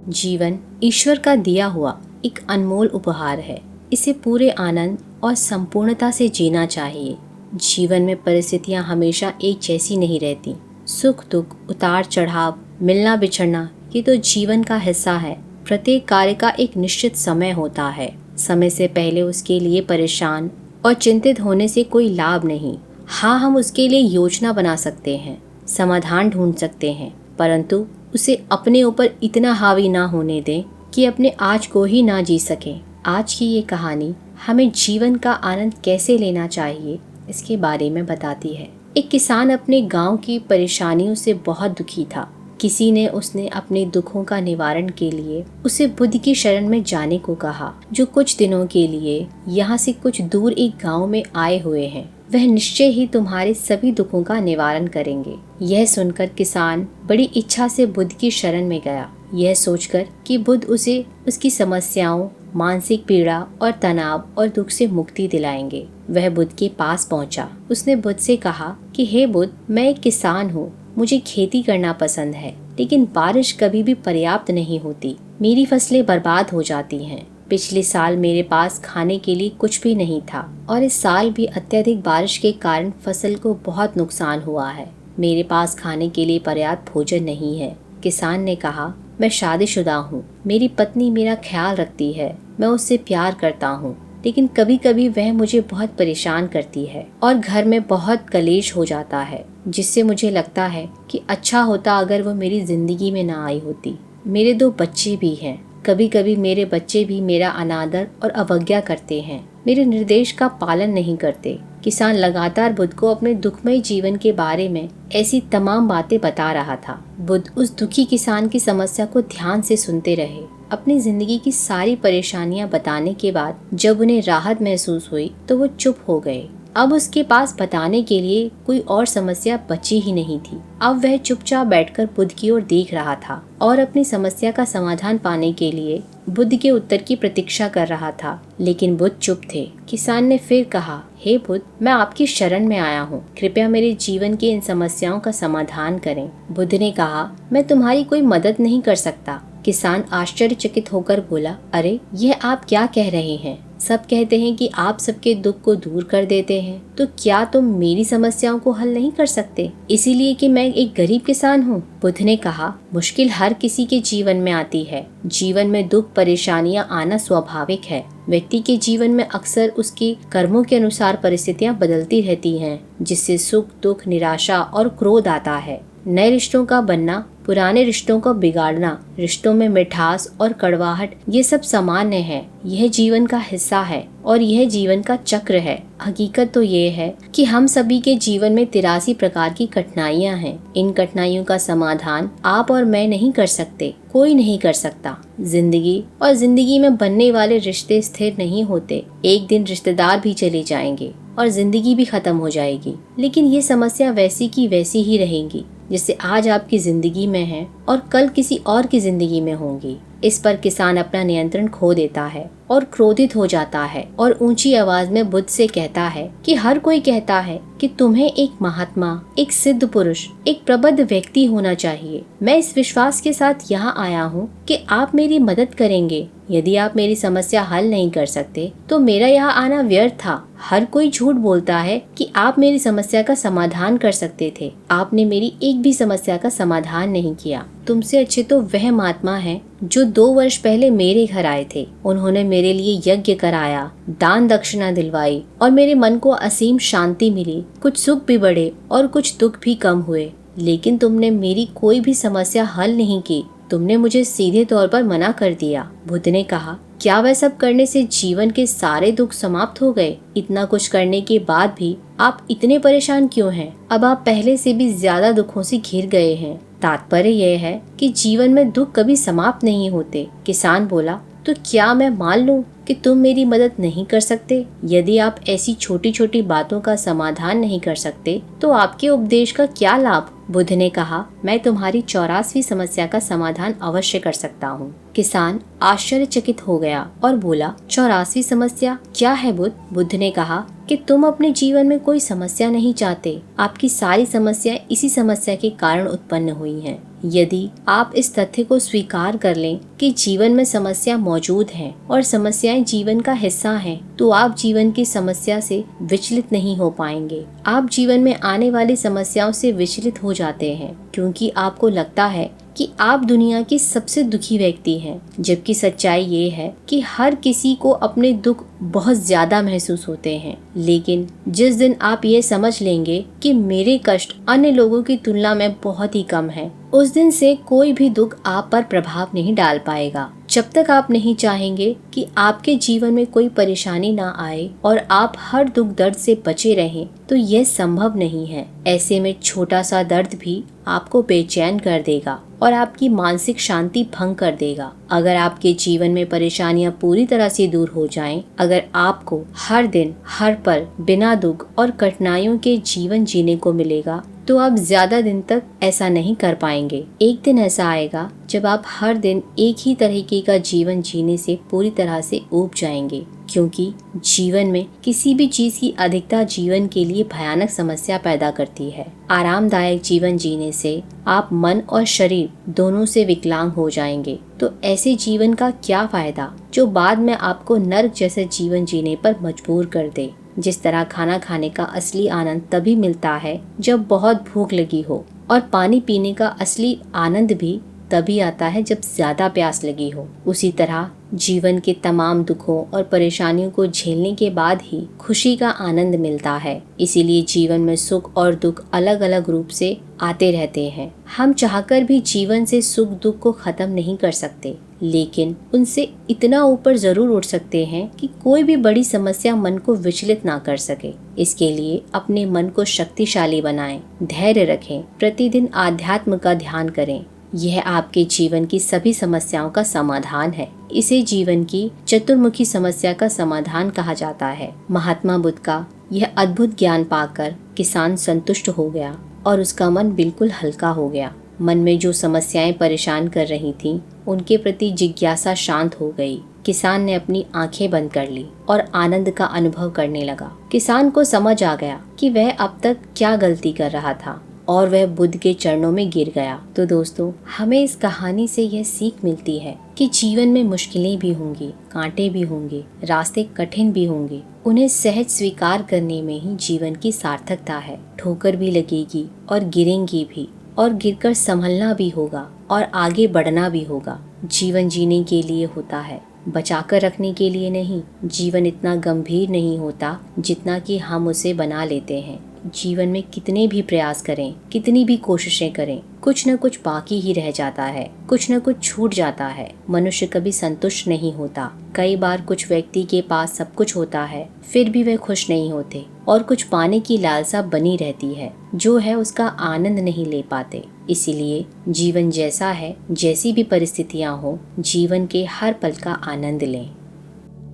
जीवन ईश्वर का दिया हुआ एक अनमोल उपहार है। इसे पूरे आनंद और संपूर्णता से जीना चाहिए। जीवन में परिस्थितियां हमेशा एक जैसी नहीं रहती। सुख दुख, उतार चढ़ाव, मिलना बिछड़ना, ये तो जीवन का हिस्सा है। प्रत्येक कार्य का एक निश्चित समय होता है। समय से पहले उसके लिए परेशान और चिंतित होने से कोई लाभ नहीं। हाँ, हम उसके लिए योजना बना सकते हैं, समाधान ढूंढ सकते हैं, परंतु उसे अपने ऊपर इतना हावी ना होने दें कि अपने आज को ही ना जी सकें। आज की ये कहानी हमें जीवन का आनंद कैसे लेना चाहिए इसके बारे में बताती है। एक किसान अपने गांव की परेशानियों से बहुत दुखी था। किसी ने उसने अपने दुखों का निवारण के लिए उसे बुद्ध की शरण में जाने को कहा, जो कुछ दिनों के लिए यहाँ से कुछ दूर एक गांव में आए हुए हैं। वह निश्चय ही तुम्हारे सभी दुखों का निवारण करेंगे। यह सुनकर किसान बड़ी इच्छा से बुद्ध की शरण में गया, यह सोचकर कि बुद्ध उसे उसकी समस्याओं, मानसिक पीड़ा और तनाव और दुख से मुक्ति दिलाएंगे। वह बुद्ध के पास पहुंचा। उसने बुद्ध से कहा कि हे बुद्ध, मैं एक किसान हूँ। मुझे खेती करना पसंद है, लेकिन बारिश कभी भी पर्याप्त नहीं होती। मेरी फसलें बर्बाद हो जाती हैं। पिछले साल मेरे पास खाने के लिए कुछ भी नहीं था और इस साल भी अत्यधिक बारिश के कारण फसल को बहुत नुकसान हुआ है। मेरे पास खाने के लिए पर्याप्त भोजन नहीं है। किसान ने कहा, मैं शादीशुदा हूँ। मेरी पत्नी मेरा ख्याल रखती है। मैं उससे प्यार करता हूँ, लेकिन कभी कभी वह मुझे बहुत परेशान करती है और घर में बहुत कलेश हो जाता है, जिससे मुझे लगता है कि अच्छा होता अगर वो मेरी जिंदगी में ना आई होती। मेरे 2 बच्चे भी हैं। कभी कभी मेरे बच्चे भी मेरा अनादर और अवज्ञा करते हैं, मेरे निर्देश का पालन नहीं करते। किसान लगातार बुद्ध को अपने दुखमय जीवन के बारे में ऐसी तमाम बातें बता रहा था। बुद्ध उस दुखी किसान की समस्या को ध्यान से सुनते रहे। अपनी जिंदगी की सारी परेशानियां बताने के बाद जब उन्हें राहत महसूस हुई तो वो चुप हो गए। अब उसके पास बताने के लिए कोई और समस्या बची ही नहीं थी। अब वह चुपचाप बैठकर बुद्ध की ओर देख रहा था और अपनी समस्या का समाधान पाने के लिए बुद्ध के उत्तर की प्रतीक्षा कर रहा था। लेकिन बुद्ध चुप थे। किसान ने फिर कहा, हे बुद्ध, मैं आपकी शरण में आया हूँ। कृपया मेरे जीवन की इन समस्याओं का समाधान करें। बुद्ध ने कहा, मैं तुम्हारी कोई मदद नहीं कर सकता। किसान आश्चर्यचकित होकर बोला, अरे, यह आप क्या कह रहे हैं? सब कहते हैं कि आप सबके दुख को दूर कर देते हैं, तो क्या तुम मेरी समस्याओं को हल नहीं कर सकते, इसीलिए कि मैं एक गरीब किसान हूँ? बुद्ध ने कहा, मुश्किल हर किसी के जीवन में आती है। जीवन में दुख परेशानियाँ आना स्वाभाविक है। व्यक्ति के जीवन में अक्सर उसके कर्मों के अनुसार परिस्थितियाँ बदलती रहती हैं, जिससे सुख दुख, निराशा और क्रोध आता है। नए रिश्तों का बनना, पुराने रिश्तों को बिगाड़ना, रिश्तों में मिठास और कड़वाहट, ये सब सामान्य है। यह जीवन का हिस्सा है और यह जीवन का चक्र है। हकीकत तो ये है कि हम सभी के जीवन में 83 प्रकार की कठिनाइयाँ हैं। इन कठिनाइयों का समाधान आप और मैं नहीं कर सकते, कोई नहीं कर सकता। जिंदगी में बनने वाले रिश्ते स्थिर नहीं होते। एक दिन रिश्तेदार भी चले जाएंगे और जिंदगी भी खत्म हो जाएगी, लेकिन ये समस्या वैसी की वैसी ही रहेंगी जैसे आज आपकी जिंदगी में है और कल किसी और की जिंदगी में होंगी। इस पर किसान अपना नियंत्रण खो देता है और क्रोधित हो जाता है और ऊंची आवाज में बुद्ध से कहता है कि हर कोई कहता है कि तुम्हें एक महात्मा, एक सिद्ध पुरुष, एक प्रबुद्ध व्यक्ति होना चाहिए। मैं इस विश्वास के साथ यहाँ आया हूँ कि आप मेरी मदद करेंगे। यदि आप मेरी समस्या हल नहीं कर सकते तो मेरा यहाँ आना व्यर्थ था। हर कोई झूठ बोलता है कि आप मेरी समस्या का समाधान कर सकते थे। आपने मेरी एक भी समस्या का समाधान नहीं किया। तुमसे अच्छे तो वह महात्मा हैं जो 2 वर्ष पहले मेरे घर आए थे। उन्होंने मेरे लिए यज्ञ कराया, दान दक्षिणा दिलवाई और मेरे मन को असीम शांति मिली। कुछ सुख भी बढ़े और कुछ दुख भी कम हुए, लेकिन तुमने मेरी कोई भी समस्या हल नहीं की। तुमने मुझे सीधे तौर पर मना कर दिया। बुद्ध ने कहा, क्या वह सब करने से जीवन के सारे दुख समाप्त हो गए? इतना कुछ करने के बाद भी आप इतने परेशान क्यों हैं? अब आप पहले से भी ज्यादा दुखों से घिर गए हैं। तात्पर्य यह है कि जीवन में दुख कभी समाप्त नहीं होते। किसान बोला, तो क्या मैं मान लूं कि तुम मेरी मदद नहीं कर सकते? यदि आप ऐसी छोटी छोटी बातों का समाधान नहीं कर सकते तो आपके उपदेश का क्या लाभ? बुद्ध ने कहा, मैं तुम्हारी 84वीं समस्या का समाधान अवश्य कर सकता हूँ। किसान आश्चर्यचकित हो गया और बोला, 84वीं समस्या क्या है बुद्ध? बुद्ध ने कहा कि तुम अपने जीवन में कोई समस्या नहीं चाहते। आपकी सारी समस्याएं इसी समस्या के कारण उत्पन्न हुई हैं। यदि आप इस तथ्य को स्वीकार कर लें कि जीवन में समस्या मौजूद है और समस्याएं जीवन का हिस्सा हैं, तो आप जीवन की समस्या से विचलित नहीं हो पाएंगे। आप जीवन में आने वाली समस्याओं से विचलित हो जाते हैं क्योंकि आपको लगता है कि आप दुनिया के सबसे दुखी व्यक्ति हैं, जबकि सच्चाई ये है कि हर किसी को अपने दुख बहुत ज्यादा महसूस होते हैं। लेकिन जिस दिन आप ये समझ लेंगे कि मेरे कष्ट अन्य लोगों की तुलना में बहुत ही कम है, उस दिन से कोई भी दुख आप पर प्रभाव नहीं डाल पाएगा। जब तक आप नहीं चाहेंगे कि आपके जीवन में कोई परेशानी ना आए और आप हर दुख दर्द से बचे रहें, तो यह संभव नहीं है। ऐसे में छोटा सा दर्द भी आपको बेचैन कर देगा और आपकी मानसिक शांति भंग कर देगा। अगर आपके जीवन में परेशानियां पूरी तरह से दूर हो जाएं, अगर आपको हर दिन हर पल बिना दुख और कठिनाइयों के जीवन जीने को मिलेगा, तो आप ज्यादा दिन तक ऐसा नहीं कर पाएंगे। एक दिन ऐसा आएगा जब आप हर दिन एक ही तरीके का जीवन जीने से पूरी तरह से ऊब जाएंगे, क्योंकि जीवन में किसी भी चीज की अधिकता जीवन के लिए भयानक समस्या पैदा करती है। आरामदायक जीवन जीने से आप मन और शरीर दोनों से विकलांग हो जाएंगे। तो ऐसे जीवन का क्या फायदा जो बाद में आपको नर्क जैसे जीवन जीने पर मजबूर कर दे। जिस तरह खाना खाने का असली आनंद तभी मिलता है जब बहुत भूख लगी हो, और पानी पीने का असली आनंद भी तभी आता है जब ज्यादा प्यास लगी हो। उसी तरह जीवन के तमाम दुखों और परेशानियों को झेलने के बाद ही खुशी का आनंद मिलता है। इसीलिए जीवन में सुख और दुख अलग अलग रूप से आते रहते हैं। हम चाहकर भी जीवन से सुख दुख को खत्म नहीं कर सकते, लेकिन उनसे इतना ऊपर जरूर उठ सकते हैं कि कोई भी बड़ी समस्या मन को विचलित ना कर सके। इसके लिए अपने मन को शक्तिशाली बनाएं, धैर्य रखें, प्रतिदिन आध्यात्म का ध्यान करें। यह आपके जीवन की सभी समस्याओं का समाधान है। इसे जीवन की चतुर्मुखी समस्या का समाधान कहा जाता है। महात्मा बुद्ध का यह अद्भुत ज्ञान पाकर किसान संतुष्ट हो गया और उसका मन बिल्कुल हल्का हो गया। मन में जो समस्याएं परेशान कर रही थीं, उनके प्रति जिज्ञासा शांत हो गई। किसान ने अपनी आंखें बंद कर ली और आनंद का अनुभव करने लगा। किसान को समझ आ गया कि वह अब तक क्या गलती कर रहा था और वह बुद्ध के चरणों में गिर गया। तो दोस्तों, हमें इस कहानी से यह सीख मिलती है कि जीवन में मुश्किलें भी होंगी, कांटे भी होंगे, रास्ते कठिन भी होंगे। उन्हें सहज स्वीकार करने में ही जीवन की सार्थकता है। ठोकर भी लगेगी और गिरेंगी भी, और गिरकर संभलना भी होगा और आगे बढ़ना भी होगा। जीवन जीने के लिए होता है, बचाकर रखने के लिए नहीं। जीवन इतना गंभीर नहीं होता जितना कि हम उसे बना लेते हैं। जीवन में कितने भी प्रयास करें, कितनी भी कोशिशें करें, कुछ न कुछ बाकी ही रह जाता है, कुछ न कुछ छूट जाता है। मनुष्य कभी संतुष्ट नहीं होता। कई बार कुछ व्यक्ति के पास सब कुछ होता है, फिर भी वे खुश नहीं होते और कुछ पाने की लालसा बनी रहती है, जो है उसका आनंद नहीं ले पाते। इसीलिए जीवन जैसा है, जैसी भी परिस्थितियाँ हो, जीवन के हर पल का आनंद लें।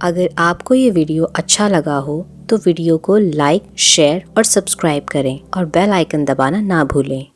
अगर आपको ये वीडियो अच्छा लगा हो तो वीडियो को लाइक, शेयर और सब्सक्राइब करें और बेल आइकन दबाना ना भूलें।